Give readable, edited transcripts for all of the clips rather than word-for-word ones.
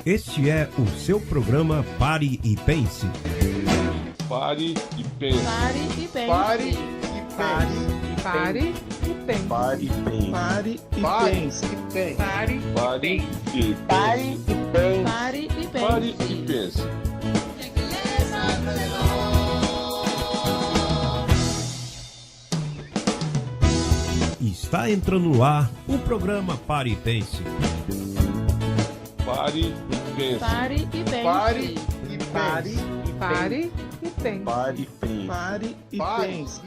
Este é o seu programa Pare e Pense. Pare e pense. Pare e pense. Pare e pense. Pare e pense. Pare e pense. Pare e pense. Pare e Pare e pense. Pare e pense. Pare e pense. Pare e pense. Está entrando no ar o programa Pare e Pense. Pare e pense. Pare e pense. Pare e Pare pense. Pare e pense. Pare e pense. Pare e pense.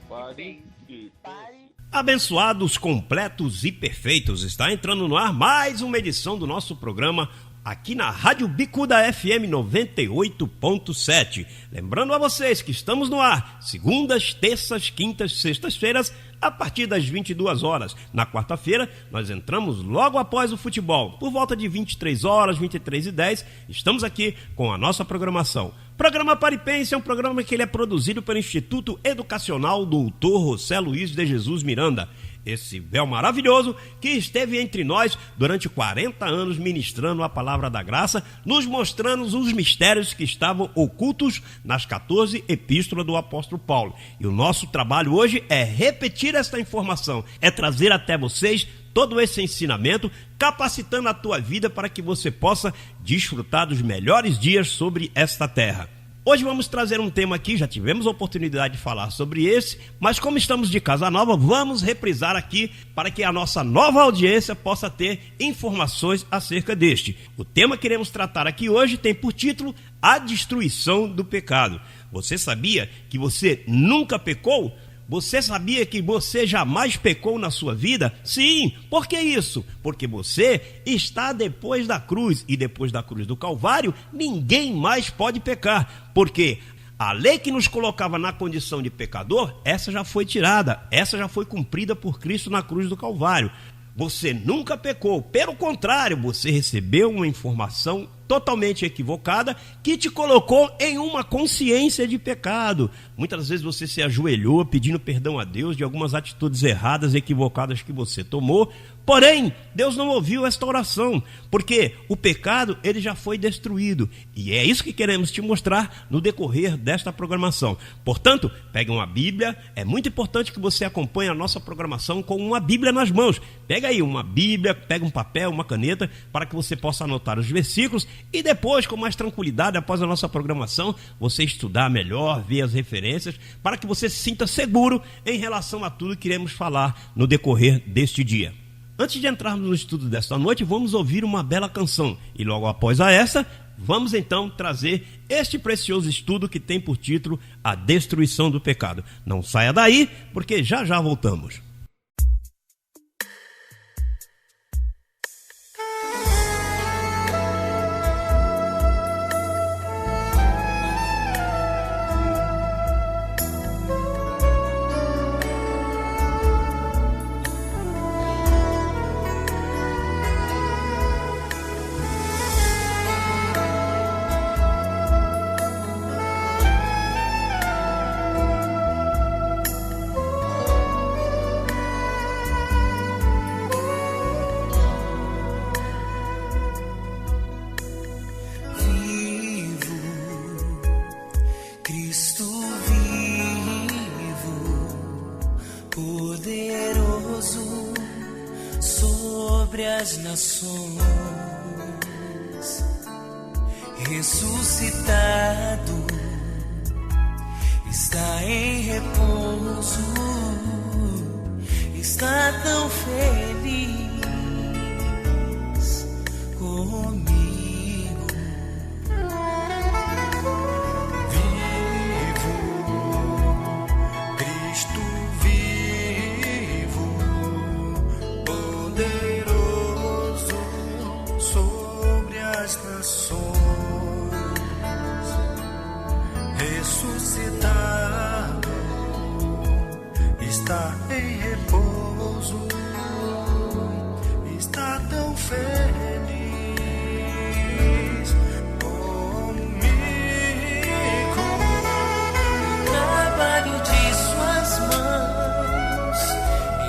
Pare e pense. Abençoados, completos e perfeitos, está entrando no ar mais uma edição do nosso programa aqui na Rádio Bicuda FM 98.7. Lembrando a vocês que estamos no ar segundas, terças, quintas, sextas-feiras, a partir das 22 horas. Na quarta-feira, nós entramos logo após o futebol. Por volta de 23 horas, 23h10, estamos aqui com a nossa programação. Programa Pare e Pense é um programa que ele é produzido pelo Instituto Educacional Doutor José Luiz de Jesus Miranda. Esse véu maravilhoso que esteve entre nós durante 40 anos ministrando a palavra da graça, nos mostrando os mistérios que estavam ocultos nas 14 epístolas do apóstolo Paulo. E o nosso trabalho hoje é repetir esta informação, é trazer até vocês todo esse ensinamento, capacitando a tua vida para que você possa desfrutar dos melhores dias sobre esta terra. Hoje vamos trazer um tema aqui, já tivemos a oportunidade de falar sobre esse, mas como estamos de casa nova, vamos reprisar aqui para que a nossa nova audiência possa ter informações acerca deste. O tema que iremos tratar aqui hoje tem por título A Destruição do Pecado. Você sabia que você nunca pecou? Você sabia que você jamais pecou na sua vida? Sim, por que isso? Porque você está depois da cruz, e depois da cruz do Calvário, ninguém mais pode pecar, porque a lei que nos colocava na condição de pecador, essa já foi tirada, essa já foi cumprida por Cristo na cruz do Calvário. Você nunca pecou, pelo contrário, você recebeu uma informação totalmente equivocada que te colocou em uma consciência de pecado. Muitas vezes você se ajoelhou pedindo perdão a Deus de algumas atitudes erradas, equivocadas que você tomou, porém, Deus não ouviu esta oração, porque o pecado ele já foi destruído, e é isso que queremos te mostrar no decorrer desta programação. Portanto, pegue uma Bíblia, é muito importante que você acompanhe a nossa programação com uma Bíblia nas mãos. Pega aí uma Bíblia, pega um papel, uma caneta, para que você possa anotar os versículos, e depois, com mais tranquilidade, após a nossa programação, você estudar melhor, ver as referências, para que você se sinta seguro em relação a tudo que iremos falar no decorrer deste dia. Antes de entrarmos no estudo desta noite, vamos ouvir uma bela canção. E logo após essa, vamos então trazer este precioso estudo que tem por título A Destruição do Pecado. Não saia daí, porque já já voltamos. Ressuscitado, está em repouso, está tão feliz comigo. Vivo, Cristo vivo, poderoso sobre as nações. Ressuscitado, está em repouso, está tão feliz comigo. Trabalho de suas mãos,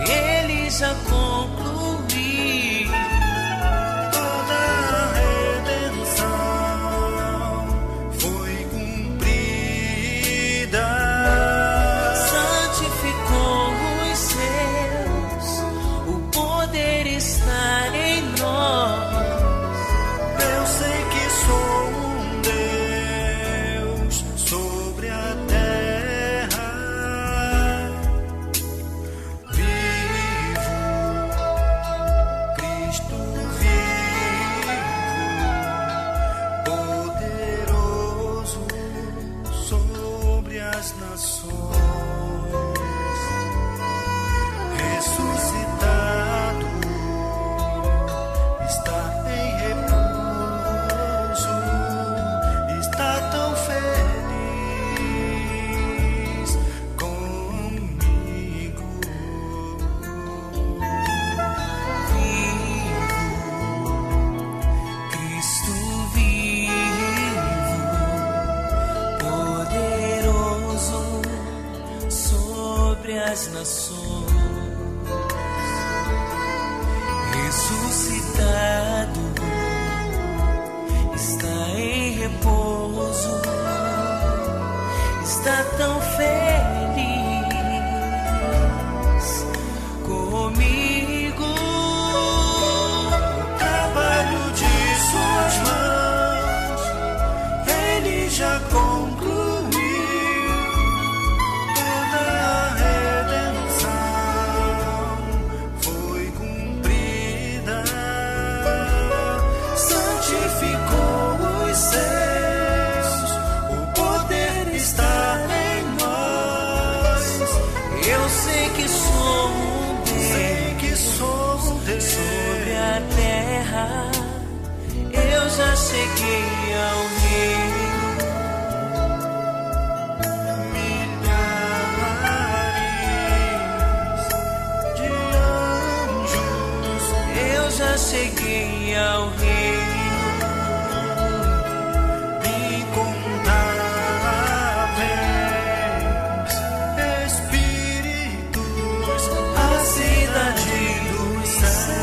ele já concluiu. Toda a das nações, ressuscitado, está em repouso, está tão feliz comigo. O trabalho de suas mãos ele já concluiu, toda a redenção foi cumprida, santificou os céus, o poder está em nós. Eu sei que sou um Deus, sobre a terra. Eu já cheguei ao reino. Milhares de anjos, eu já cheguei ao reino. Incontáveis espíritos, a cidade dos céus.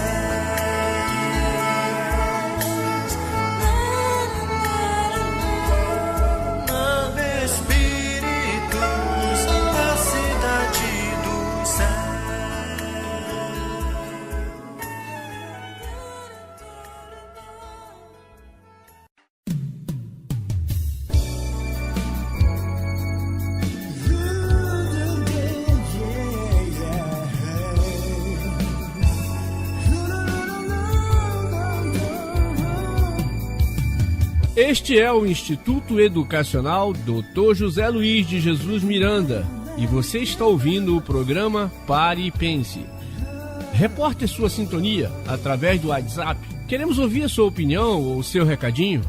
Espíritos, a cidade dos Este é o Instituto Educacional Dr. José Luiz de Jesus Miranda e você está ouvindo o programa Pare e Pense. Reporte sua sintonia através do WhatsApp. Queremos ouvir a sua opinião ou seu recadinho.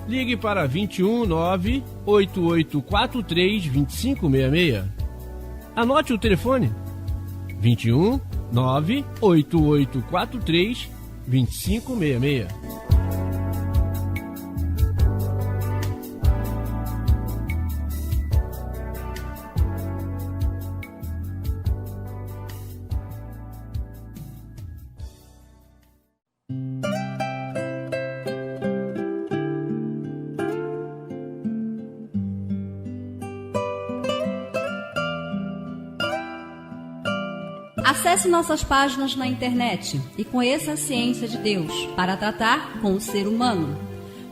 Ligue para 21 98843 2566. Anote o telefone: 21 98843 2566. Acesse nossas páginas na internet e conheça a ciência de Deus para tratar com o ser humano.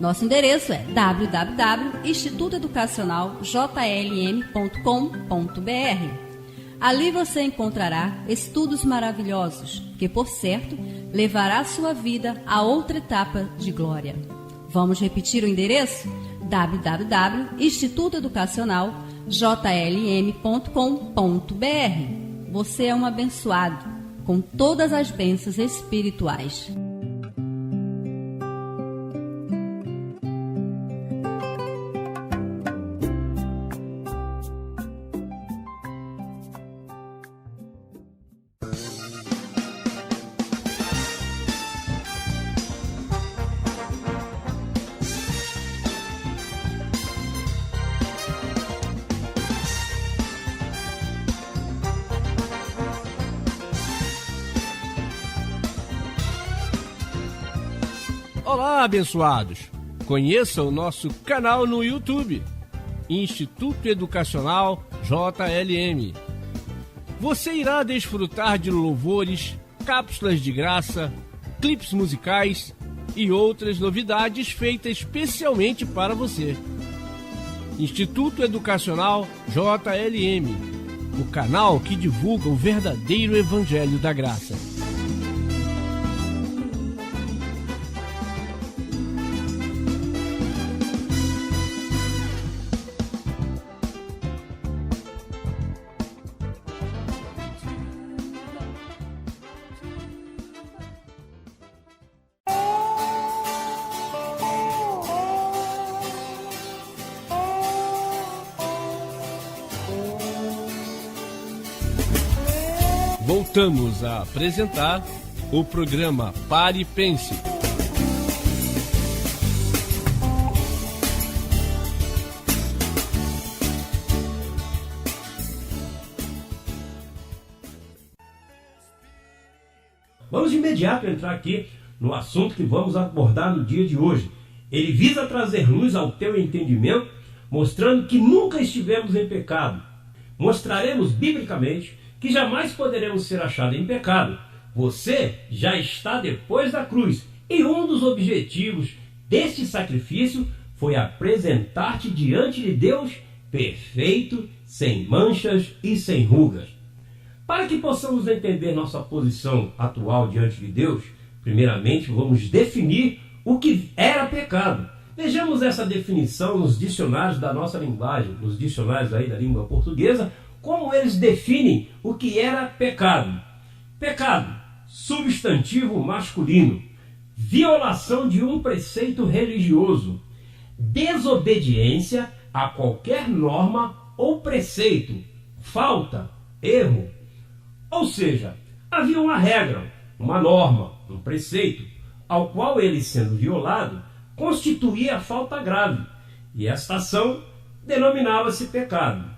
Nosso endereço é www.institutoeducacionaljlm.com.br. Ali você encontrará estudos maravilhosos que, por certo, levará a sua vida a outra etapa de glória. Vamos repetir o endereço? www.institutoeducacionaljlm.com.br. Você é um abençoado com todas as bênçãos espirituais. Olá, abençoados! Conheça o nosso canal no YouTube, Instituto Educacional JLM. Você irá desfrutar de louvores, cápsulas de graça, clipes musicais e outras novidades feitas especialmente para você. Instituto Educacional JLM, o canal que divulga o verdadeiro Evangelho da Graça. Voltamos a apresentar o programa Pare e Pense. Vamos de imediato entrar aqui no assunto que vamos abordar no dia de hoje. Ele visa trazer luz ao teu entendimento, mostrando que nunca estivemos em pecado. Mostraremos biblicamente que jamais poderemos ser achados em pecado. Você já está depois da cruz, e um dos objetivos deste sacrifício foi apresentar-te diante de Deus perfeito, sem manchas e sem rugas. Para que possamos entender nossa posição atual diante de Deus, primeiramente vamos definir o que era pecado. Vejamos essa definição nos dicionários da nossa linguagem, nos dicionários aí da língua portuguesa, como eles definem o que era pecado. Pecado, substantivo masculino, violação de um preceito religioso, desobediência a qualquer norma ou preceito, falta, erro. Ou seja, havia uma regra, uma norma, um preceito, ao qual ele, sendo violado, constituía falta grave, e esta ação denominava-se pecado.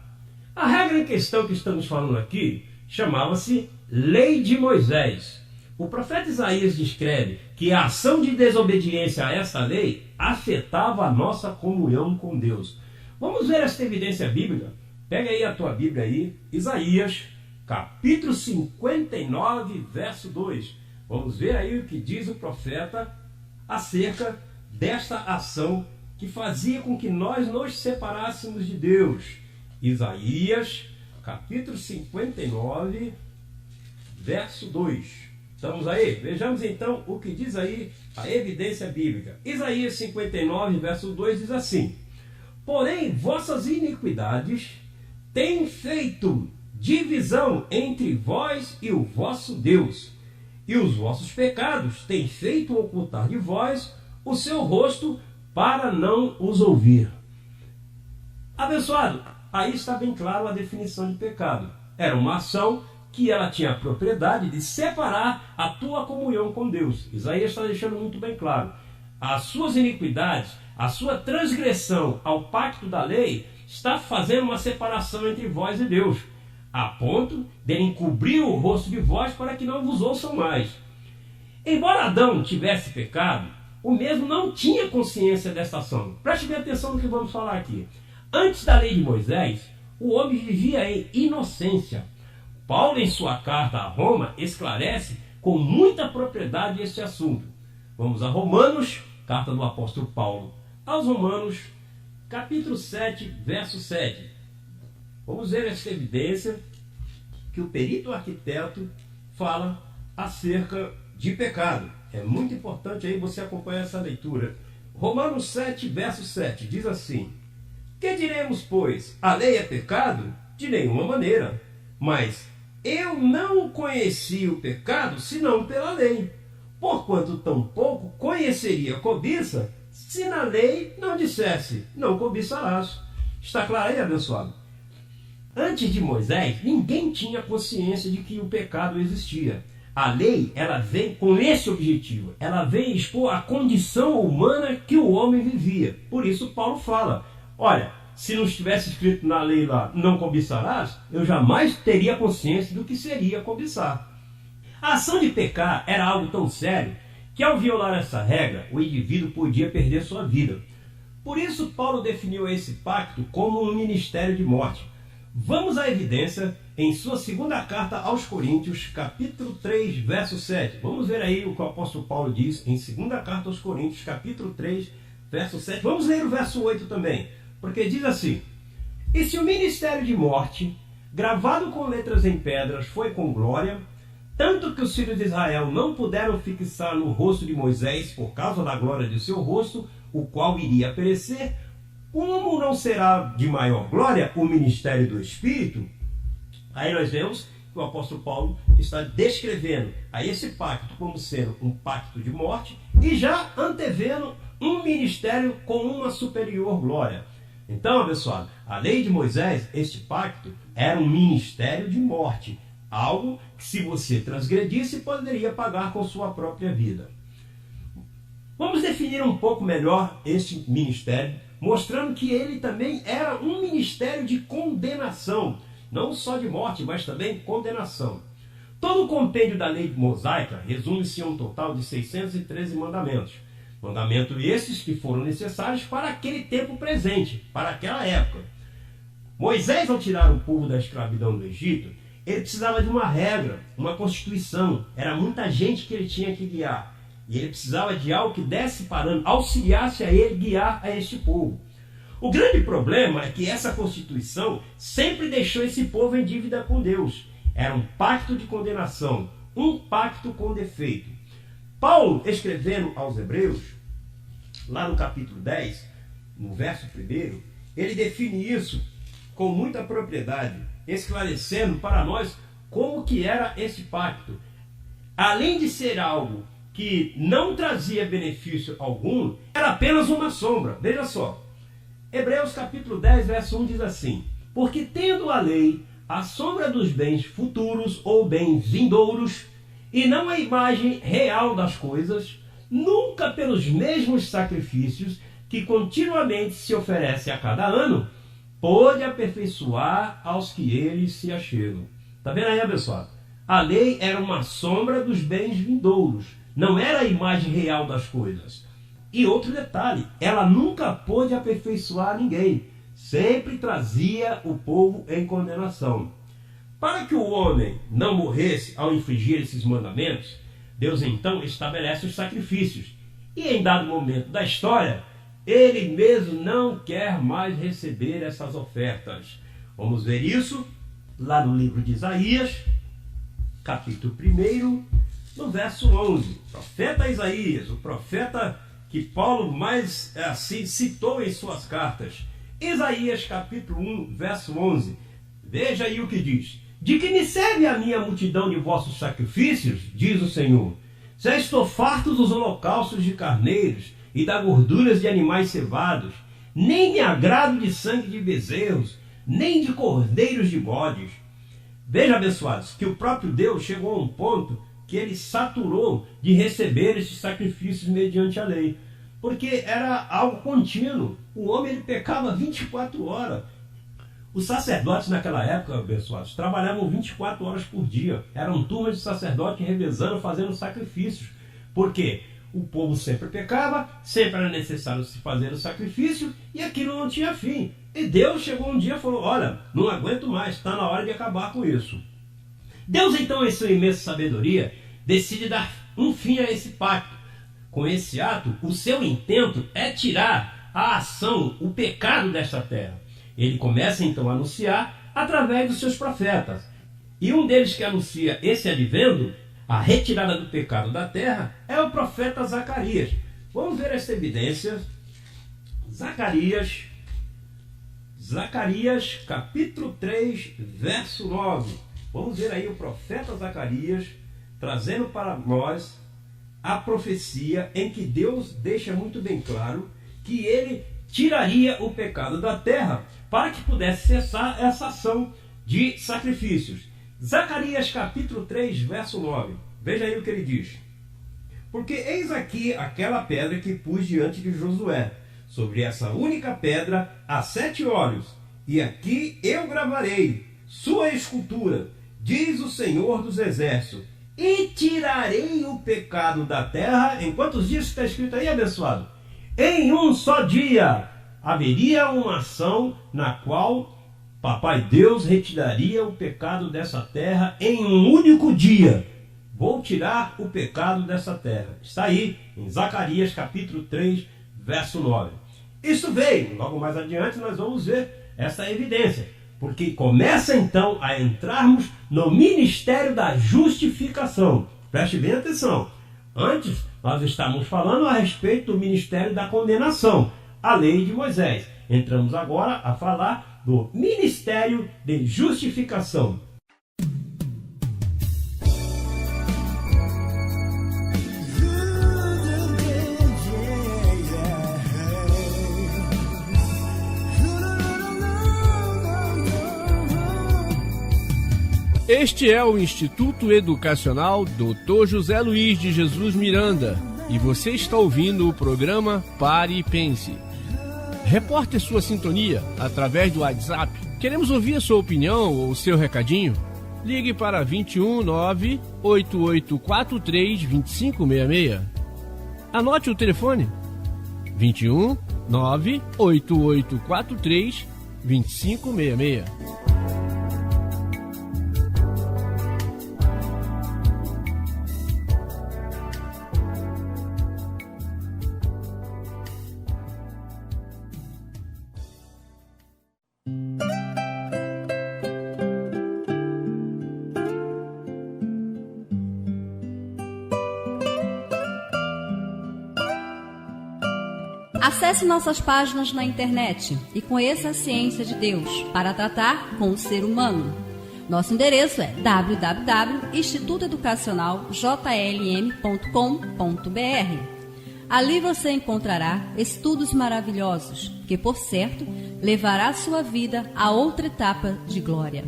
A regra em questão que estamos falando aqui chamava-se Lei de Moisés. O profeta Isaías descreve que a ação de desobediência a essa lei afetava a nossa comunhão com Deus. Vamos ver esta evidência bíblica? Pega aí a tua Bíblia aí, Isaías, capítulo 59, verso 2. Vamos ver aí o que diz o profeta acerca desta ação que fazia com que nós nos separássemos de Deus. Isaías, capítulo 59, verso 2. Estamos aí? Vejamos então o que diz aí a evidência bíblica. Isaías 59, verso 2 diz assim: porém, vossas iniquidades têm feito divisão entre vós e o vosso Deus, e os vossos pecados têm feito ocultar de vós o seu rosto para não os ouvir. Abençoado, aí está bem claro a definição de pecado. Era uma ação que ela tinha a propriedade de separar a tua comunhão com Deus. Isaías está deixando muito bem claro. As suas iniquidades, a sua transgressão ao pacto da lei, está fazendo uma separação entre vós e Deus, a ponto de encobrir o rosto de vós para que não vos ouçam mais. Embora Adão tivesse pecado, o mesmo não tinha consciência desta ação. Preste bem atenção no que vamos falar aqui. Antes da lei de Moisés, o homem vivia em inocência. Paulo, em sua carta a Roma, esclarece com muita propriedade este assunto. Vamos a Romanos, carta do apóstolo Paulo aos Romanos, capítulo 7, verso 7. Vamos ver esta evidência que o perito arquiteto fala acerca de pecado. É muito importante aí você acompanhar essa leitura. Romanos 7, verso 7, diz assim: que diremos, pois? A lei é pecado? De nenhuma maneira. Mas eu não conheci o pecado senão pela lei, porquanto tampouco conheceria a cobiça se na lei não dissesse, não cobiçarás. Está claro aí, abençoado? Antes de Moisés, ninguém tinha consciência de que o pecado existia. A lei, ela vem com esse objetivo. Ela vem expor a condição humana que o homem vivia. Por isso Paulo fala, olha, se não estivesse escrito na lei lá, não cobiçarás, eu jamais teria consciência do que seria cobiçar. A ação de pecar era algo tão sério que, ao violar essa regra, o indivíduo podia perder sua vida. Por isso, Paulo definiu esse pacto como um ministério de morte. Vamos à evidência em sua segunda carta aos Coríntios, capítulo 3, verso 7. Vamos ver aí o que o apóstolo Paulo diz em segunda carta aos Coríntios, capítulo 3, verso 7. Vamos ler o verso 8 também. Porque diz assim: e se o ministério de morte, gravado com letras em pedras, foi com glória, tanto que os filhos de Israel não puderam fixar no rosto de Moisés por causa da glória de seu rosto, o qual iria perecer, como não será de maior glória o ministério do Espírito? Aí nós vemos que o apóstolo Paulo está descrevendo a esse pacto como sendo um pacto de morte e já antevendo um ministério com uma superior glória. Então, abençoado, a lei de Moisés, este pacto, era um ministério de morte. Algo que, se você transgredisse, poderia pagar com sua própria vida. Vamos definir um pouco melhor este ministério, mostrando que ele também era um ministério de condenação. Não só de morte, mas também condenação. Todo o compêndio da lei mosaica resume-se a um total de 613 mandamentos. Mandamentos esses que foram necessários para aquele tempo presente, para aquela época. Moisés, ao tirar o povo da escravidão do Egito, ele precisava de uma regra, uma constituição. Era muita gente que ele tinha que guiar. E ele precisava de algo que desse parâmetro, auxiliasse a ele guiar a este povo. O grande problema é que essa constituição sempre deixou esse povo em dívida com Deus. Era um pacto de condenação, um pacto com defeito. Paulo, escrevendo aos Hebreus, lá no capítulo 10, no verso 1, ele define isso com muita propriedade, esclarecendo para nós como que era esse pacto. Além de ser algo que não trazia benefício algum, era apenas uma sombra. Veja só, Hebreus capítulo 10, verso 1 diz assim: porque tendo a lei a sombra dos bens futuros ou bens vindouros, e não a imagem real das coisas, nunca pelos mesmos sacrifícios que continuamente se oferece a cada ano, pôde aperfeiçoar aos que eles se achegam. Está vendo aí, pessoal? A lei era uma sombra dos bens vindouros, não era a imagem real das coisas. E outro detalhe, ela nunca pôde aperfeiçoar ninguém, sempre trazia o povo em condenação. Para que o homem não morresse ao infringir esses mandamentos, Deus então estabelece os sacrifícios. E em dado momento da história, ele mesmo não quer mais receber essas ofertas. Vamos ver isso lá no livro de Isaías, capítulo 1, no verso 11. O profeta Isaías, o profeta que Paulo mais assim citou em suas cartas. Isaías capítulo 1, verso 11. Veja aí o que diz. De que me serve a minha multidão de vossos sacrifícios, diz o Senhor. Já estou farto dos holocaustos de carneiros e das gorduras de animais cevados, nem me agrado de sangue de bezerros, nem de cordeiros de bodes. Veja, abençoados, que o próprio Deus chegou a um ponto que ele saturou de receber esses sacrifícios mediante a lei, porque era algo contínuo. O homem ele pecava 24 horas. Os sacerdotes naquela época, abençoados, trabalhavam 24 horas por dia. Eram turmas de sacerdotes revezando, fazendo sacrifícios. Porque o povo sempre pecava, sempre era necessário se fazer o sacrifício e aquilo não tinha fim. E Deus chegou um dia e falou: olha, não aguento mais, está na hora de acabar com isso. Deus então, em sua imensa sabedoria, decide dar um fim a esse pacto. Com esse ato, o seu intento é tirar a ação, o pecado desta terra. Ele começa então a anunciar através dos seus profetas. E um deles que anuncia esse advento, a retirada do pecado da terra, é o profeta Zacarias. Vamos ver essa evidência. Zacarias capítulo 3, verso 9. Vamos ver aí o profeta Zacarias trazendo para nós a profecia em que Deus deixa muito bem claro que ele tiraria o pecado da terra para que pudesse cessar essa ação de sacrifícios. Zacarias capítulo 3, verso 9. Veja aí o que ele diz. Porque eis aqui aquela pedra que pus diante de Josué. Sobre essa única pedra há 7 olhos, e aqui eu gravarei sua escultura, diz o Senhor dos Exércitos, e tirarei o pecado da terra. Em quantos dias está escrito aí, abençoado? Em um só dia haveria uma ação na qual Papai Deus retiraria o pecado dessa terra em um único dia. Vou tirar o pecado dessa terra. Está aí em Zacarias capítulo 3, verso 9. Isso veio, logo mais adiante nós vamos ver essa evidência, porque começa então a entrarmos no ministério da justificação. Preste bem atenção. Antes nós estávamos falando a respeito do ministério da condenação, a lei de Moisés. Entramos agora a falar do ministério de justificação. Este é o Instituto Educacional Dr. José Luiz de Jesus Miranda e você está ouvindo o programa Pare e Pense. Reporte sua sintonia através do WhatsApp. Queremos ouvir a sua opinião ou o seu recadinho. ligue para 21 98843 2566. Anote o telefone: 21 98843 2566. Acesse nossas páginas na internet e conheça a ciência de Deus para tratar com o ser humano. Nosso endereço é www.institutoeducacionaljlm.com.br. Ali você encontrará estudos maravilhosos que, por certo, levará sua vida a outra etapa de glória.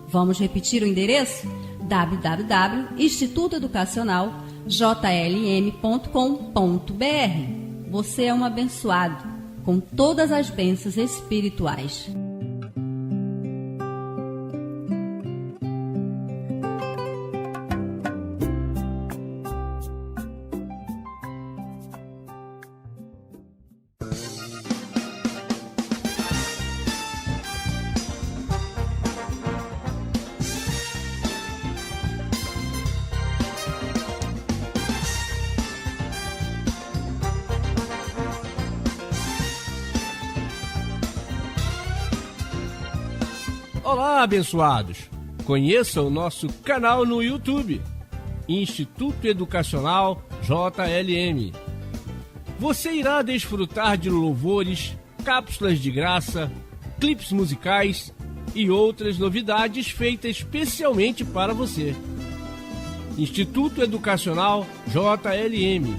Vamos repetir o endereço? www.institutoeducacionaljlm.com.br. Você é um abençoado com todas as bênçãos espirituais. Olá, abençoados! Conheça o nosso canal no YouTube, Instituto Educacional JLM. Você irá desfrutar de louvores, cápsulas de graça, clipes musicais e outras novidades feitas especialmente para você. Instituto Educacional JLM,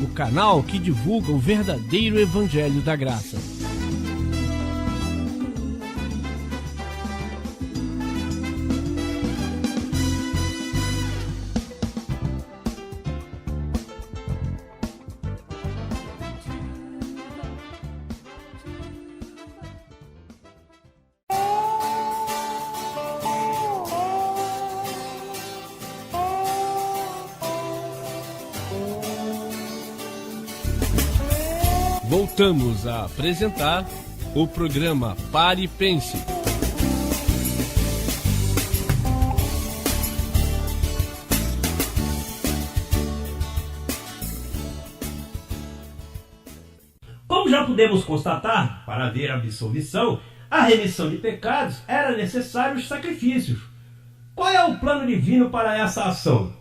o canal que divulga o verdadeiro Evangelho da Graça. Voltamos a apresentar o programa Pare e Pense. Como já pudemos constatar, para haver absolvição, a remissão de pecados, era necessário os sacrifícios. Qual é o plano divino para essa ação?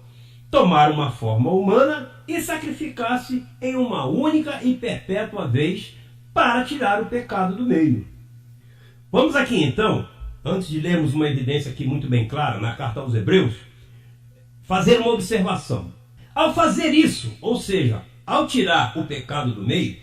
Tomar uma forma humana e sacrificar-se em uma única e perpétua vez para tirar o pecado do meio. Vamos aqui então, antes de lermos uma evidência aqui muito bem clara na carta aos Hebreus, fazer uma observação. Ao fazer isso, ou seja, ao tirar o pecado do meio,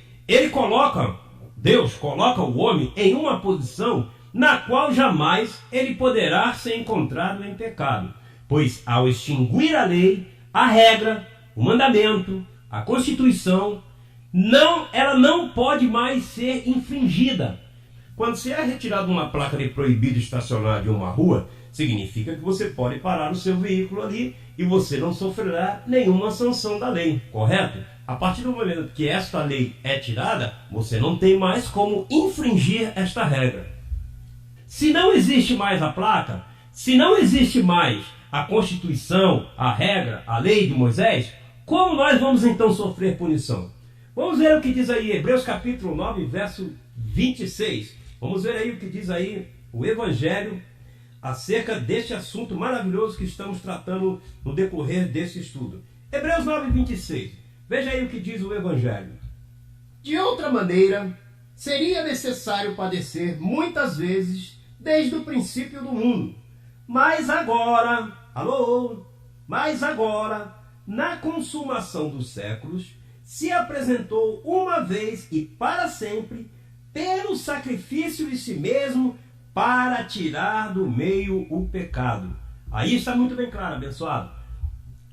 Deus coloca o homem em uma posição na qual jamais ele poderá ser encontrado em pecado, pois ao extinguir a lei, a regra, o mandamento, a Constituição, ela não pode mais ser infringida. Quando se é retirada uma placa de proibido estacionar de uma rua, significa que você pode parar o seu veículo ali e você não sofrerá nenhuma sanção da lei, correto? A partir do momento que esta lei é tirada, você não tem mais como infringir esta regra. Se não existe mais a placa, se não existe mais a Constituição, a regra, a lei de Moisés, como nós vamos então sofrer punição? Vamos ver o que diz aí, Hebreus capítulo 9, verso 26. Vamos ver aí o que diz aí o Evangelho acerca deste assunto maravilhoso que estamos tratando no decorrer desse estudo. Hebreus 9, 26. Veja aí o que diz o Evangelho. De outra maneira, seria necessário padecer muitas vezes desde o princípio do mundo. Mas agora, na consumação dos séculos, se apresentou uma vez e para sempre, pelo sacrifício de si mesmo, para tirar do meio o pecado. Aí está muito bem claro, abençoado.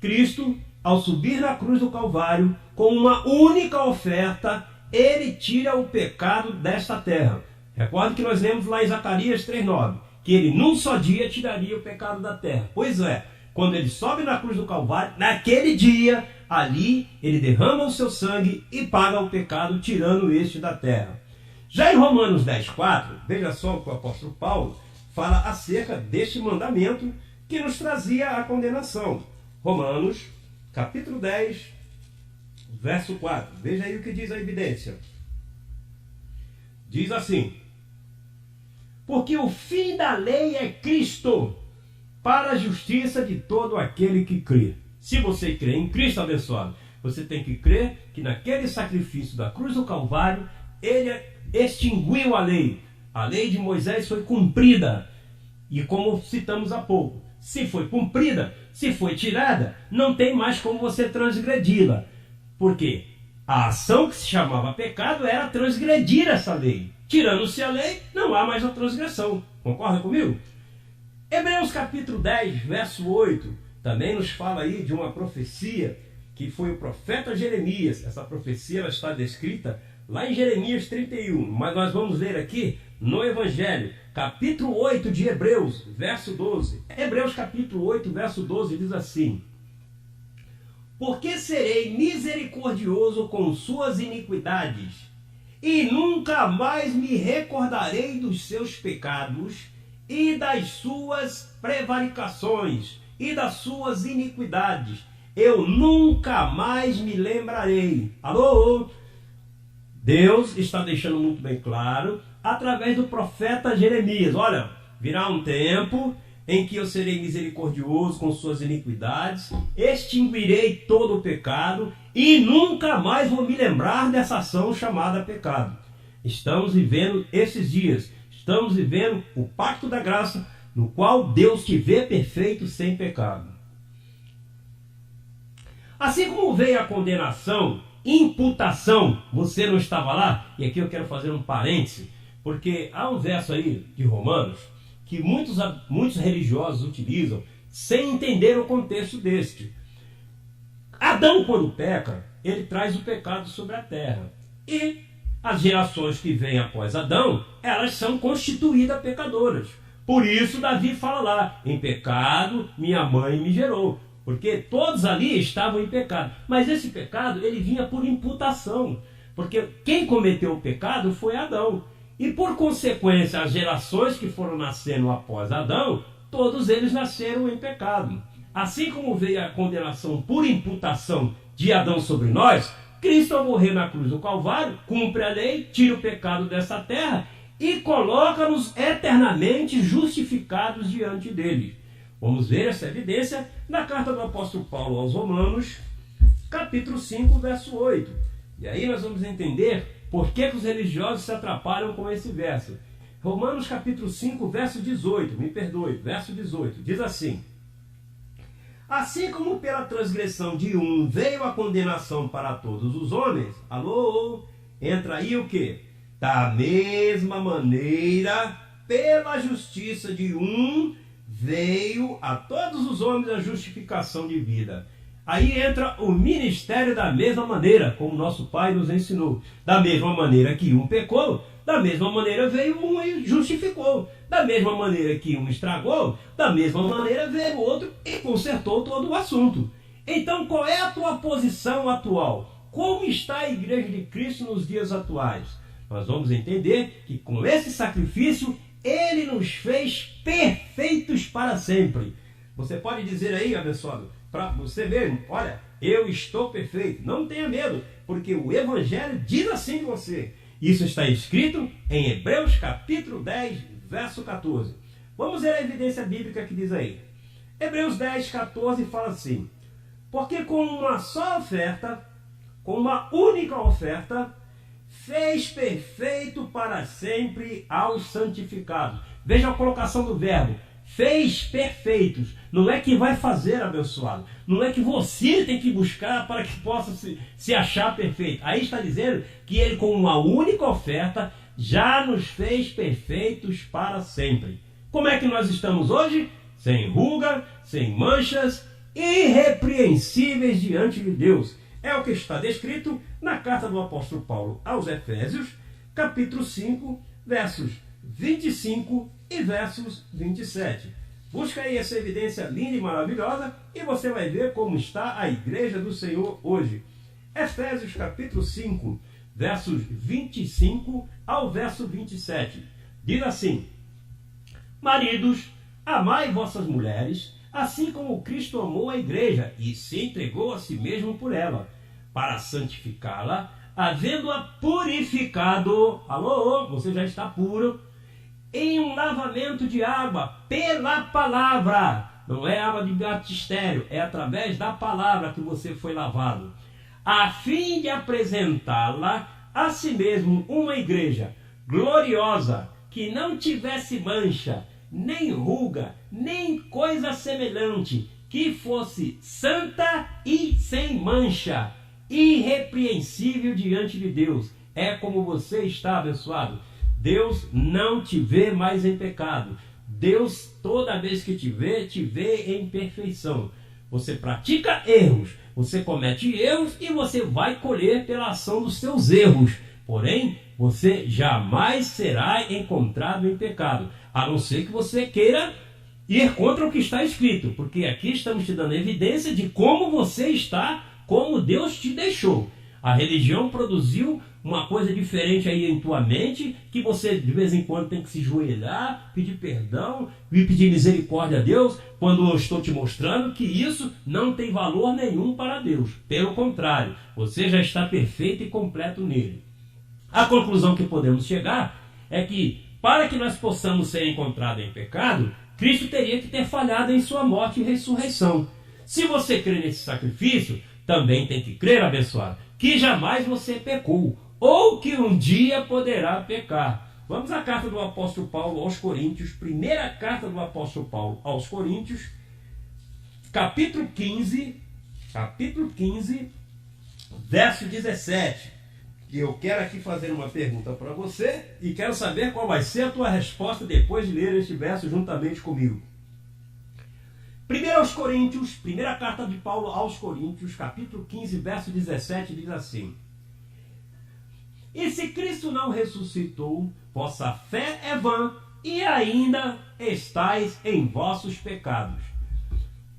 Cristo, ao subir na cruz do Calvário, com uma única oferta, ele tira o pecado desta terra. Recorda que nós lemos lá em Zacarias 3,9. que ele num só dia tiraria o pecado da terra. Pois é, quando ele sobe na cruz do Calvário, naquele dia, ali ele derrama o seu sangue e paga o pecado, tirando este da terra. Já em Romanos 10,4, veja só o que o apóstolo Paulo fala acerca deste mandamento que nos trazia a condenação. Romanos, capítulo 10, verso 4. Veja aí o que diz a evidência. Diz assim: porque o fim da lei é Cristo, para a justiça de todo aquele que crê. Se você crê em Cristo, abençoado, você tem que crer que naquele sacrifício da cruz do Calvário, ele extinguiu a lei. A lei de Moisés foi cumprida. E como citamos há pouco, se foi cumprida, se foi tirada, não tem mais como você transgredi-la. Por quê? A ação que se chamava pecado era transgredir essa lei. Tirando-se a lei, não há mais a transgressão. Concorda comigo? Hebreus capítulo 10, verso 8, também nos fala aí de uma profecia que foi o profeta Jeremias. Essa profecia ela está descrita lá em Jeremias 31, mas nós vamos ler aqui no Evangelho, capítulo 8 de Hebreus, verso 12. Hebreus capítulo 8, verso 12 diz assim: porque serei misericordioso com suas iniquidades, e nunca mais me recordarei dos seus pecados, e das suas prevaricações, e das suas iniquidades. Eu nunca mais me lembrarei. Alô? Deus está deixando muito bem claro, através do profeta Jeremias: olha, virá um tempo em que eu serei misericordioso com suas iniquidades, extinguirei todo o pecado, e nunca mais vou me lembrar dessa ação chamada pecado. Estamos vivendo esses dias. Estamos vivendo o pacto da graça, no qual Deus te vê perfeito sem pecado. Assim como veio a condenação, imputação, você não estava lá? E aqui eu quero fazer um parêntese, porque há um verso aí de Romanos que muitos religiosos utilizam sem entender o contexto deste. Adão, quando peca, ele traz o pecado sobre a terra. E as gerações que vêm após Adão, elas são constituídas pecadoras. Por isso Davi fala lá: em pecado minha mãe me gerou. Porque todos ali estavam em pecado. Mas esse pecado, ele vinha por imputação. Porque quem cometeu o pecado foi Adão. E por consequência, as gerações que foram nascendo após Adão, todos eles nasceram em pecado. Assim como veio a condenação por imputação de Adão sobre nós, Cristo, ao morrer na cruz do Calvário, cumpre a lei, tira o pecado dessa terra e coloca-nos eternamente justificados diante dele. Vamos ver essa evidência na carta do apóstolo Paulo aos Romanos, capítulo 5, verso 8. E aí nós vamos entender por que os religiosos se atrapalham com esse verso. Romanos capítulo 5, verso 18, me perdoe, verso 18, diz assim: assim como pela transgressão de um veio a condenação para todos os homens, alô, entra aí o quê? Da mesma maneira, pela justiça de um veio a todos os homens a justificação de vida. Aí entra o ministério da mesma maneira, como nosso Pai nos ensinou. Da mesma maneira que um pecou, da mesma maneira veio um e justificou. Da mesma maneira que um estragou, da mesma maneira veio o outro e consertou todo o assunto. Então, qual é a tua posição atual? Como está a Igreja de Cristo nos dias atuais? Nós vamos entender que com esse sacrifício, Ele nos fez perfeitos para sempre. Você pode dizer aí, abençoado, para você mesmo: olha, eu estou perfeito. Não tenha medo, porque o Evangelho diz assim de você. Isso está escrito em Hebreus capítulo 10, verso 14. Vamos ver a evidência bíblica que diz aí. Hebreus 10, 14 fala assim: porque com uma só oferta, com uma única oferta, fez perfeito para sempre aos santificados. Veja a colocação do verbo: fez perfeitos. Não é que vai fazer, abençoado. Não é que você tem que buscar para que possa se achar perfeito. Aí está dizendo que Ele, com uma única oferta, já nos fez perfeitos para sempre. Como é que nós estamos hoje? Sem ruga, sem manchas, irrepreensíveis diante de Deus. É o que está descrito na carta do apóstolo Paulo aos Efésios, capítulo 5, versos 25 e versos 27. Busca aí essa evidência linda e maravilhosa e você vai ver como está a igreja do Senhor hoje. Efésios capítulo 5, versos 25 ao verso 27. Diz assim: maridos, amai vossas mulheres, assim como Cristo amou a igreja e se entregou a si mesmo por ela, para santificá-la, havendo-a purificado, alô, você já está puro, em um lavamento de água pela palavra. Não é água de batistério, é através da palavra que você foi lavado, a fim de apresentá-la a si mesmo uma igreja gloriosa, que não tivesse mancha, nem ruga, nem coisa semelhante, que fosse santa e sem mancha, irrepreensível diante de Deus. É como você está, abençoado. Deus não te vê mais em pecado. Deus, toda vez que te vê em perfeição. Você pratica erros, você comete erros e você vai colher pela ação dos seus erros. Porém, você jamais será encontrado em pecado, a não ser que você queira ir contra o que está escrito, porque aqui estamos te dando evidência de como você está, como Deus te deixou. A religião produziu uma coisa diferente aí em tua mente, que você de vez em quando tem que se joelhar, pedir perdão e pedir misericórdia a Deus, quando eu estou te mostrando que isso não tem valor nenhum para Deus. Pelo contrário, você já está perfeito e completo nele. A conclusão que podemos chegar é que, para que nós possamos ser encontrados em pecado, Cristo teria que ter falhado em sua morte e ressurreição. Se você crê nesse sacrifício, também tem que crer, abençoado, que jamais você pecou, ou que um dia poderá pecar. Vamos à carta do apóstolo Paulo aos Coríntios, primeira carta do apóstolo Paulo aos Coríntios, capítulo 15, verso 17. E eu quero aqui fazer uma pergunta para você e quero saber qual vai ser a tua resposta depois de ler este verso juntamente comigo. Primeira carta de Paulo aos Coríntios, capítulo 15, verso 17, diz assim: e se Cristo não ressuscitou, vossa fé é vã e ainda estáis em vossos pecados.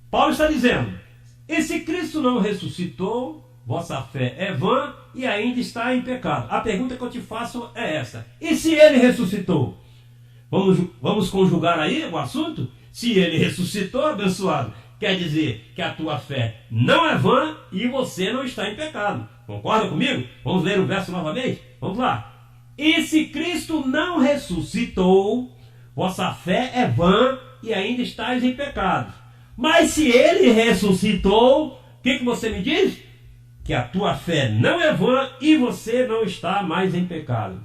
Paulo está dizendo, e se Cristo não ressuscitou, vossa fé é vã e ainda está em pecado. A pergunta que eu te faço é essa: e se ele ressuscitou? Vamos conjugar aí o assunto? Se ele ressuscitou, abençoado, quer dizer que a tua fé não é vã e você não está em pecado. Concorda comigo? Vamos ler o verso novamente? Vamos lá. E se Cristo não ressuscitou, vossa fé é vã e ainda estáis em pecado. Mas se ele ressuscitou, o que você me diz? Que a tua fé não é vã e você não está mais em pecado.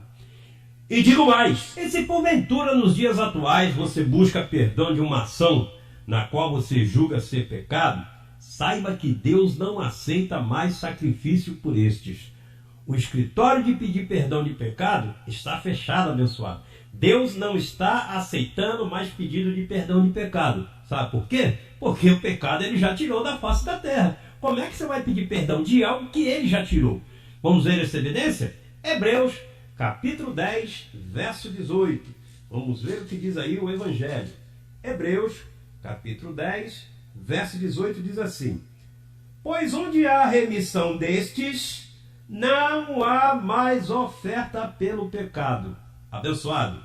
E digo mais, e se porventura nos dias atuais você busca perdão de uma ação na qual você julga ser pecado, saiba que Deus não aceita mais sacrifício por estes. O escritório de pedir perdão de pecado está fechado, abençoado. Deus não está aceitando mais pedido de perdão de pecado. Sabe por quê? Porque o pecado ele já tirou da face da terra. Como é que você vai pedir perdão de algo que ele já tirou? Vamos ver essa evidência? Hebreus, capítulo 10, verso 18. Vamos ver o que diz aí o Evangelho. Hebreus, capítulo 10, verso 18 diz assim: pois onde há remissão destes, não há mais oferta pelo pecado. Abençoado.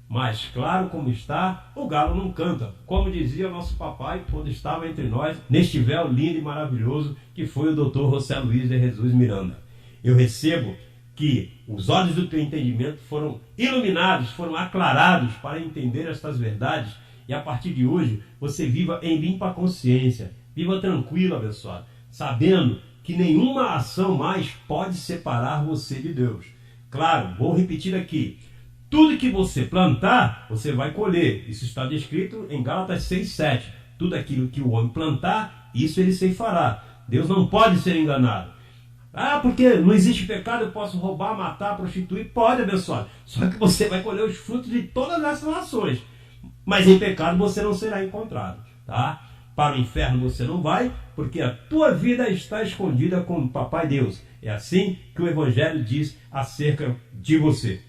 Mas claro como está, o galo não canta. Como dizia nosso papai quando estava entre nós, neste véu lindo e maravilhoso que foi o Dr. José Luiz de Jesus Miranda. Eu recebo que os olhos do teu entendimento foram iluminados, foram aclarados para entender estas verdades. E a partir de hoje, você viva em limpa consciência. Viva tranquilo, abençoado. Sabendo que nenhuma ação mais pode separar você de Deus. Claro, vou repetir aqui. Tudo que você plantar, você vai colher. Isso está descrito em Gálatas 6:7. Tudo aquilo que o homem plantar, isso ele ceifará. Deus não pode ser enganado. Ah, porque não existe pecado, eu posso roubar, matar, prostituir. Pode, abençoado. Só que você vai colher os frutos de todas essas ações. Mas em pecado você não será encontrado. Tá? Para o inferno você não vai, porque a tua vida está escondida com o Papai Deus. É assim que o Evangelho diz acerca de você.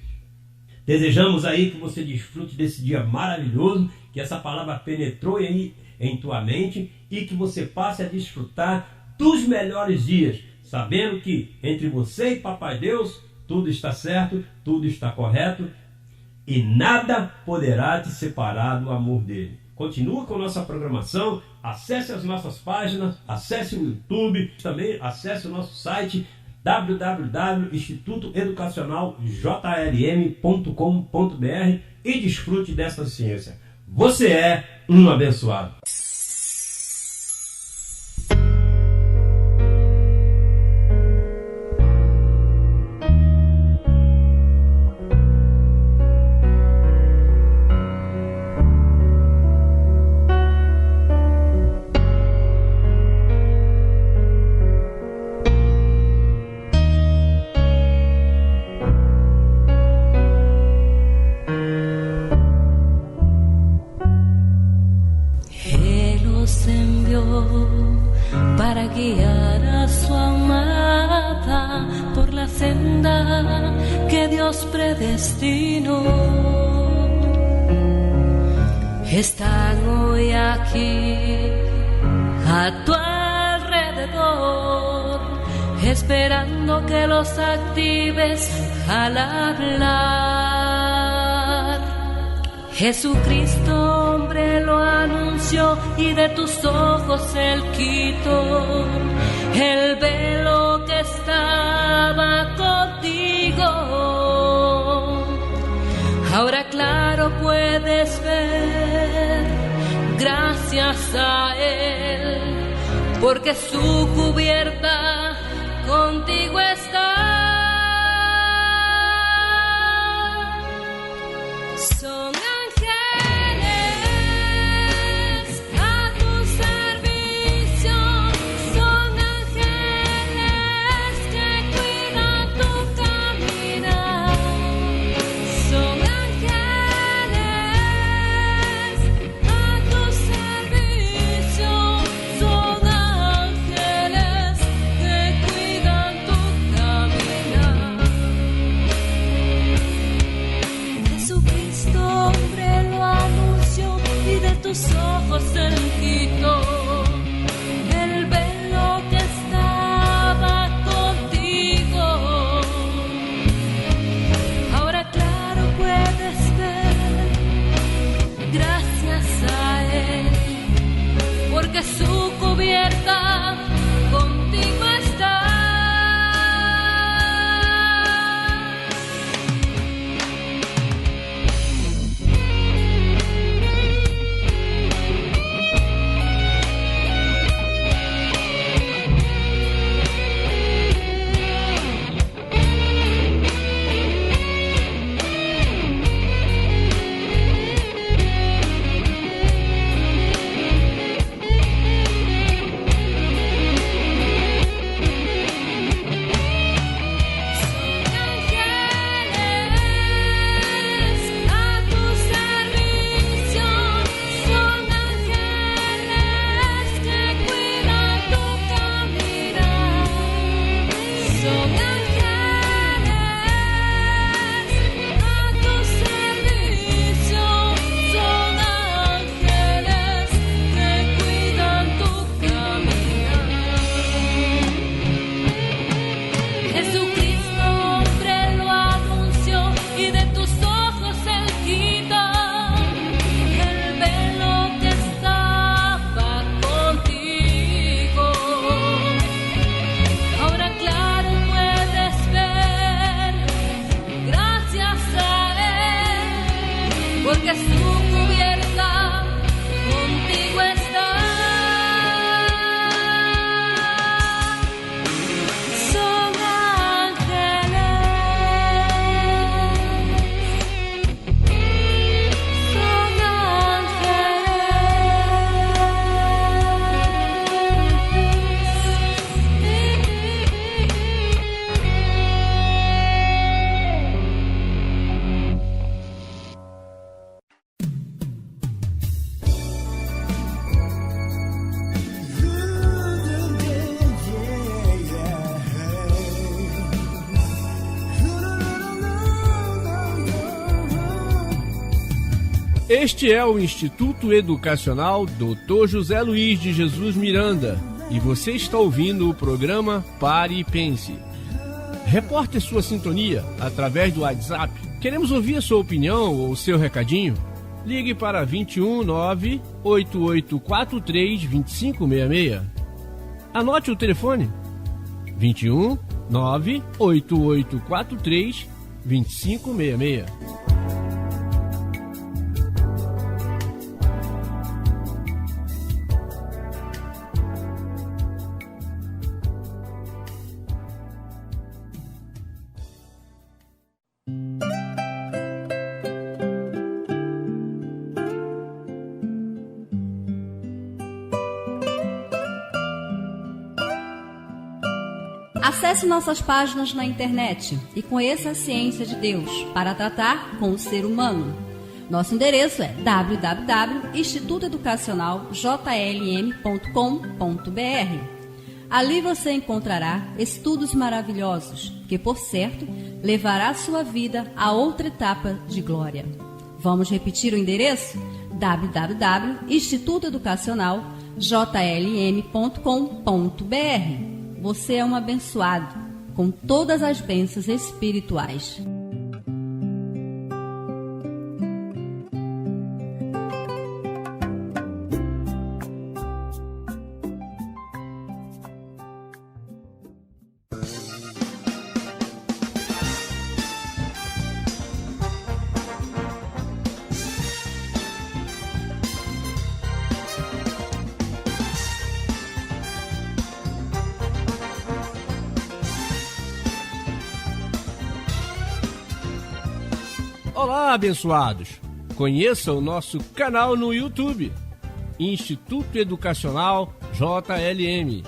Desejamos aí que você desfrute desse dia maravilhoso, que essa palavra penetrou aí em tua mente e que você passe a desfrutar dos melhores dias, sabendo que entre você e Papai Deus tudo está certo, tudo está correto e nada poderá te separar do amor dele. Continua com nossa programação, acesse as nossas páginas, acesse o YouTube, também acesse o nosso site www.institutoeducacionaljlm.com.br e desfrute dessa ciência. Você é um abençoado. Para guiar a su amada por la senda que Dios predestinó. Están hoy aquí a tu alrededor, esperando que los actives al hablar. Jesucristo, hombre, lo anunció y de tus ojos él quitó el velo que estaba contigo. Ahora claro puedes ver, gracias a él, porque su cubierta contigo está. Son Son ángeles que cuidan tu camino. Este é o Instituto Educacional Dr. José Luiz de Jesus Miranda e você está ouvindo o programa Pare e Pense. Reporte sua sintonia através do WhatsApp. Queremos ouvir a sua opinião ou seu recadinho. Ligue para 21 98843 2566. Anote o telefone 21 98843 2566. Acesse nossas páginas na internet e conheça a ciência de Deus para tratar com o ser humano. Nosso endereço é www.institutoeducacionaljlm.com.br. Ali você encontrará estudos maravilhosos que, por certo, levará sua vida a outra etapa de glória. Vamos repetir o endereço? www.institutoeducacionaljlm.com.br. Você é um abençoado com todas as bênçãos espirituais. Olá, abençoados! Conheça o nosso canal no YouTube, Instituto Educacional JLM.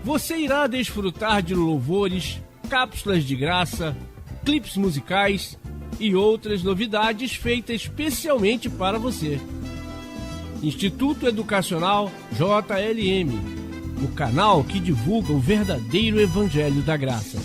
Você irá desfrutar de louvores, cápsulas de graça, clipes musicais e outras novidades feitas especialmente para você. Instituto Educacional JLM, o canal que divulga o verdadeiro Evangelho da Graça.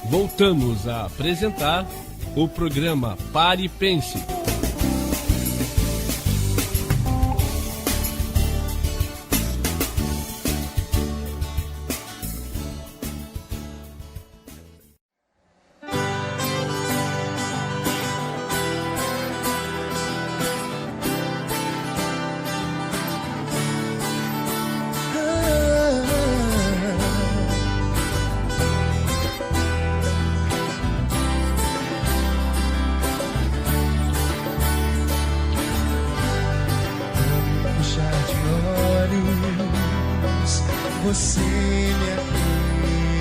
Voltamos a apresentar o programa Pare e Pense. Você me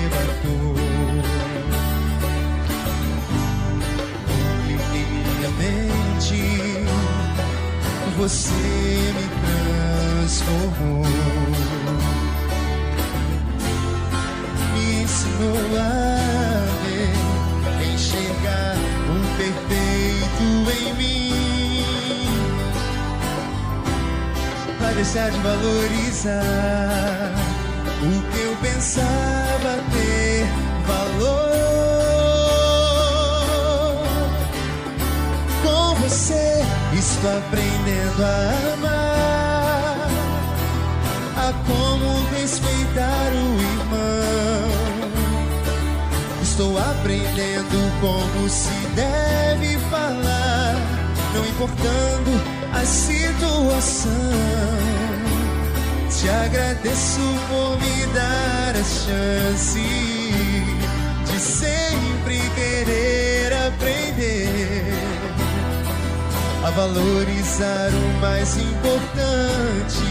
arrebatou, minha mente, você me transformou, me ensinou a ver, enxergar o perfeito em mim, a deixar de valorizar o que eu pensava ter valor. Com você estou aprendendo a amar, a como respeitar o irmão. Estou aprendendo como se deve falar, não importando a situação. Te agradeço por me dar a chance de sempre querer aprender a valorizar o mais importante,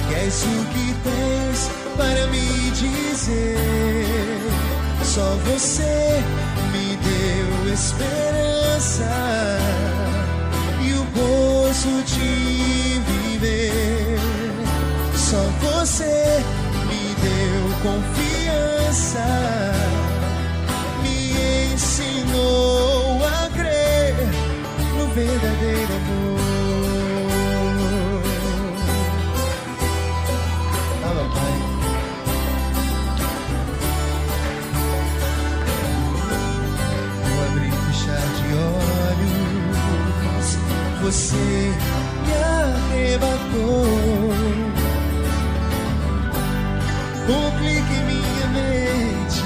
que é isso que tens para me dizer. Só você me deu esperança e o gozo de viver. você me deu confiança, me ensinou a crer no verdadeiro amor. Fala, Pai. No abrir e fechar de olhos, você me arrebatou. Com um clique em minha mente,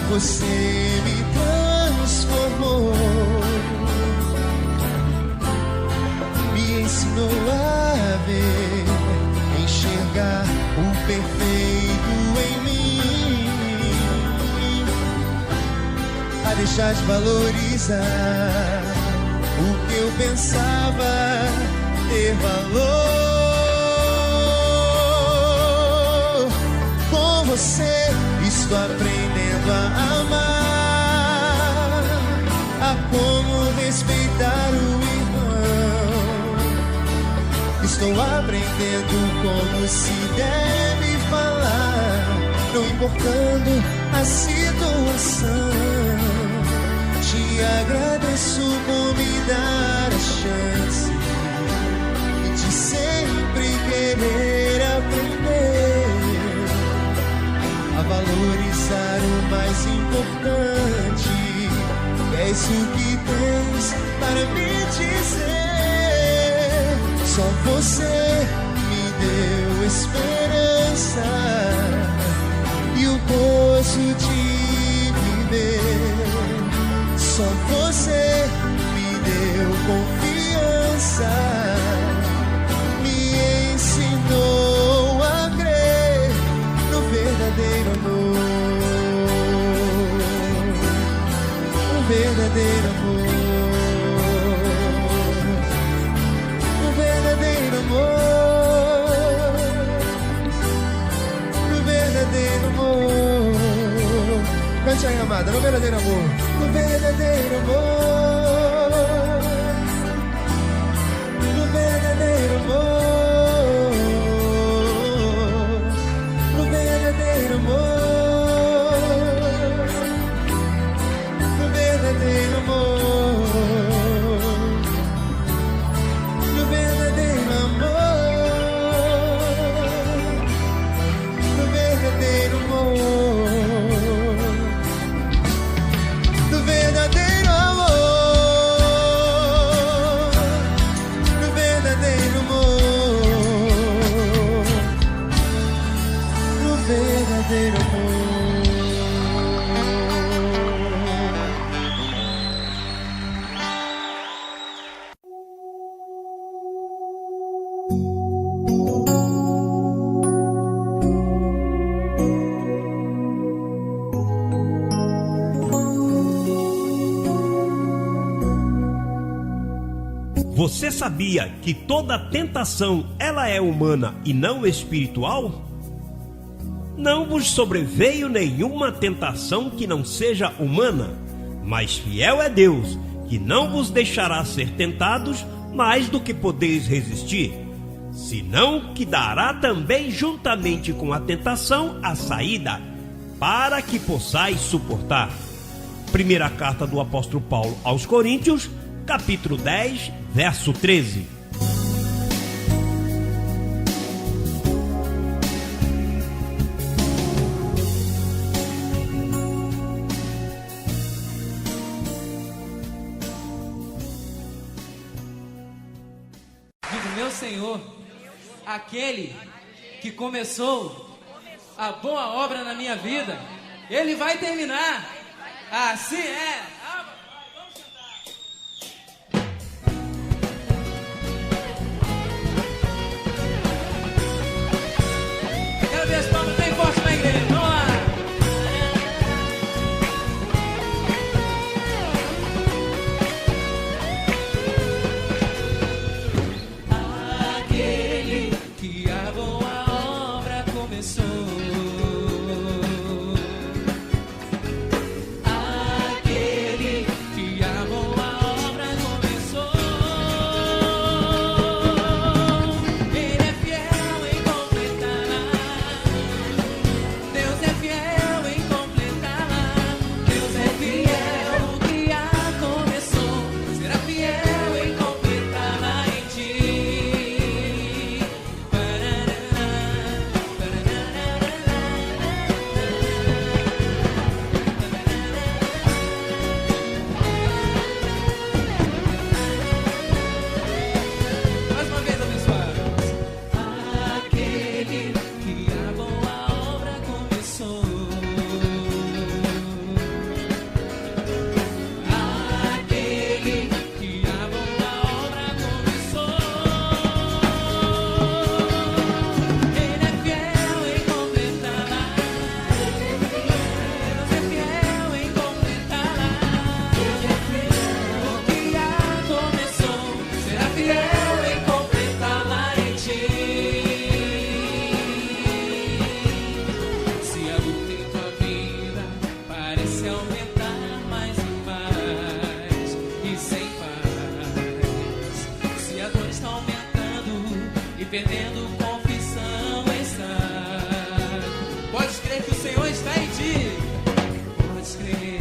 você me transformou, me ensinou a ver, enxergar o perfeito em mim, a deixar de valorizar o que eu pensava ter valor. Com você estou aprendendo a amar, a como respeitar o irmão. Estou aprendendo como se deve falar, não importando a situação. Te agradeço por me dar a chance de sempre querer aprender a valorizar o mais importante. É isso que tens para me dizer. Só você me deu esperança e o gozo de viver. Só você me deu confiança, me ensinou a crer no verdadeiro amor, no verdadeiro amor, no verdadeiro amor, no verdadeiro amor. Cante aí, amada, no verdadeiro amor, no verdadeiro amor, no verdadeiro amor, no verdadeiro amor, no verdadeiro amor, no verdadeiro amor, no verdadeiro amor. Você sabia que toda tentação ela é humana e não espiritual? Não vos sobreveio nenhuma tentação que não seja humana, mas fiel é Deus, que não vos deixará ser tentados mais do que podeis resistir, senão que dará também juntamente com a tentação a saída, para que possais suportar. Primeira carta do apóstolo Paulo aos Coríntios, capítulo 10, verso 13. Digo, meu Senhor, aquele que começou a boa obra na minha vida, Ele vai terminar. Assim é. Quero ver as palmas bem fortes na igreja. Vamos lá. Aquele que a boa obra começou. Aquele perdendo confissão está. Podes crer que o Senhor está em ti. Podes crer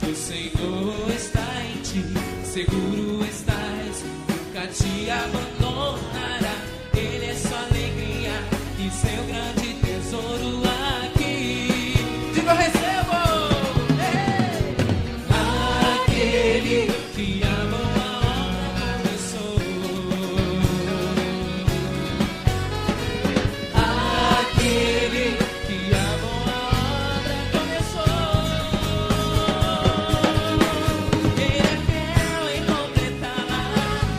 que o Senhor está em ti. Seguro estás, nunca te abandonará. Ele é sua alegria e seu grande tesouro aqui. Diga eu recebo. Aquele que ama a obra começou. Aquele que ama a obra começou. Ele é fiel em completá-la.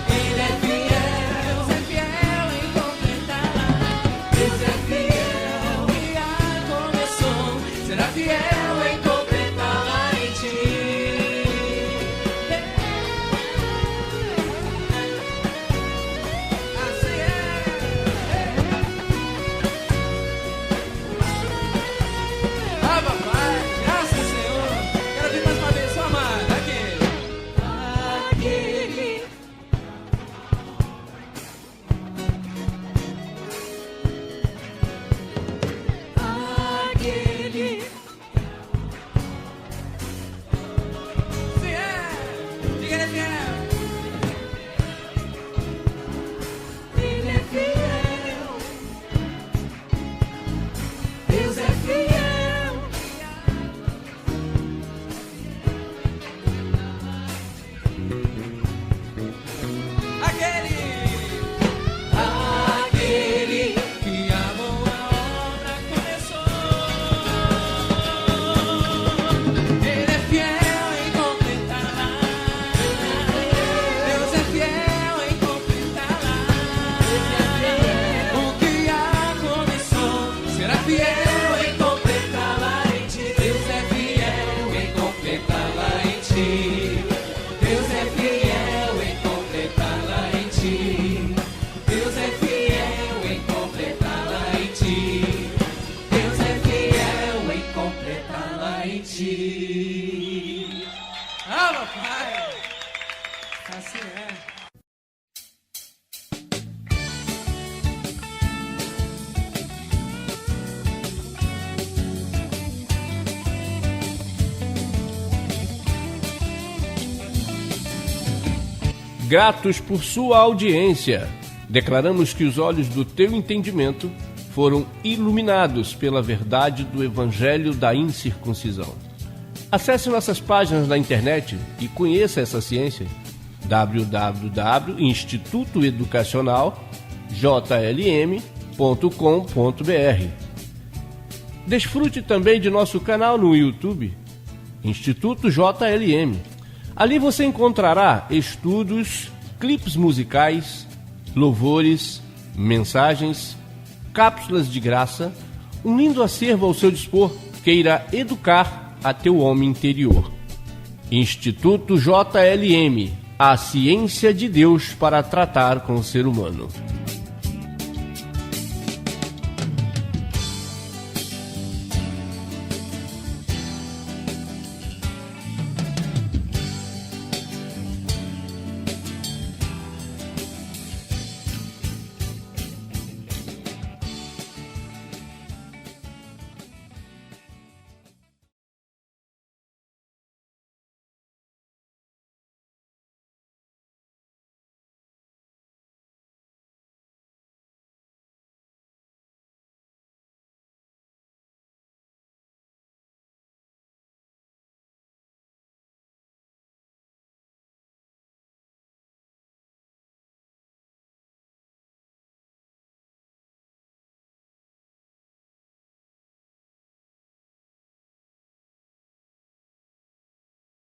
Ele é fiel, Deus é fiel em completá-la. Deus é fiel e a começou. Será fiel em completá-la em ti. Ah, papai, graças, Senhor. Quero vir mais uma vez, só amado. Aquele. Aquele. Fiel. Diga ele é fiel. Ele é fiel. Deus é fiel. Aquele que amou a obra começou. Ele é fiel em completá-la. Deus é fiel em completá-la. O que a começou será fiel em completá-la em ti. Deus é fiel em completá-la em ti. Deus é fiel em completá-la em ti. Deus é fiel em completá-la em ti. Deus é fiel em completá-la em ti. Ah, meu pai! Assim é. Gratos por sua audiência, declaramos que os olhos do teu entendimento foram iluminados pela verdade do Evangelho da Incircuncisão. Acesse nossas páginas na internet e conheça essa ciência. www.institutoeducacionaljlm.com.br. Desfrute também de nosso canal no YouTube, Instituto JLM. Ali você encontrará estudos, clipes musicais, louvores, mensagens, cápsulas de graça, um lindo acervo ao seu dispor que irá educar a teu homem interior. Instituto JLM, a ciência de Deus para tratar com o ser humano.